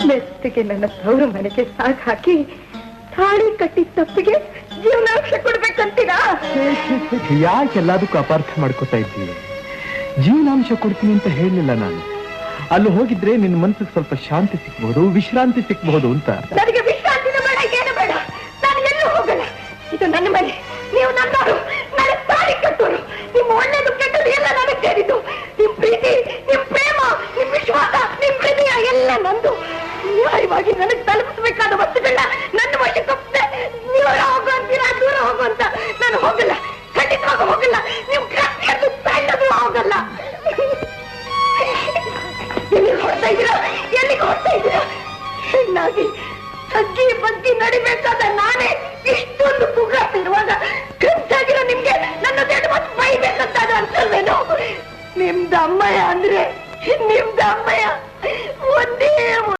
ಮೆತ್ತಿಗೆ ನನ್ನ ತವರು ಮನೆಗೆ ಸಾಕ್ ಹಾಕಿ ತಾಳಿ ಕಟ್ಟಿ ತಪ್ಪಿಗೆ ಜೀವನಾಂಶ ಕೊಡ್ಬೇಕಂತೀರಾ? ಯಾಕೆಲ್ಲದಕ್ಕೂ ಅಪಾರ್ಥ ಮಾಡ್ಕೋತಾ ಇದ್ದೀವಿ? ಜೀವನಾಂಶ ಕೊಡ್ತೀನಿ ಅಂತ ಹೇಳಲಿಲ್ಲ ನಾನು. ಅಲ್ಲಿ ಹೋಗಿದ್ರೆ ನಿನ್ನ ಮನಸ್ಸಿಗೆ ಸ್ವಲ್ಪ ಶಾಂತಿ ಸಿಕ್ಬಹುದು, ವಿಶ್ರಾಂತಿ ಸಿಕ್ಬಹುದು ಅಂತ. ನನಗೆ ವಿಶ್ರಾಂತಿನ ಬೇಡ, ಏನು ಬೇಡ. ನಾನು ಎಲ್ಲೂ ಹೋಗಲ್ಲ. ಇದು ನನ್ನ ಮನೆ, ನೀವು ನನ್ನವರು, ನನಗೆ ತಾಳಿ ಕಟ್ಟೋರು. ನಿಮ್ಮ ಒಳ್ಳೇದು ಕೆಟ್ಟದ್ದು ಎಲ್ಲ ನನಗೆ ಸೇರಿದ್ದು. ನಿಮ್ ಪ್ರೀತಿ, ನಿಮ್ ಪ್ರೇಮ, ನಿಮ್ ವಿಶ್ವಾಸ, ನಿಮ್ ಹೃದಯ ಎಲ್ಲ ನಂದು. ನ್ಯಾಯವಾಗಿ ನನಗೆ ತಲುಪಿಸಬೇಕಾದ ವಸ್ತುಗಳನ್ನ ನನ್ನ ವಶಕ್ಕೆ ನೀವು ಹೋಗು ಅಂತೀರಾ, ದೂರ ಹೋಗು ಅಂತ. ನಾನು ಹೋಗಲ್ಲ, ಖಂಡಿತವಾಗ ಹೋಗಲ್ಲ. ನೀವು ಸಣ್ಣದು ಹೋಗಲ್ಲ. ಎಲ್ಲಿಗೆ ಹೊಡ್ತಾ ಇದ್ದೀರಾ? ಎಲ್ಲಿಗೆ ಹೊಡ್ತಾ ಇದ್ದೀರಾ? ಹೆಣ್ಣಾಗಿ ತಗ್ಗಿ ಬಗ್ಗಿ ನಡಿಬೇಕಾದ ನಾನೇ ಇಷ್ಟೊಂದು ಕೂಗಾಡ್ತಿರುವಾಗ ಗಂಟಾಗಿರೋ ನಿಮ್ಗೆ ನನ್ನ ದೊಡ್ಡ ಮಾತು ಬೈಬೇಕಂತ ಅನ್ಸಲ್ವೇನೋ? ನಿಮ್ದು ಅಮ್ಮಯ್ಯ ಅಂದ್ರೆ ನಿಮ್ದು ಅಮ್ಮಯ್ಯ ಒಂದೇ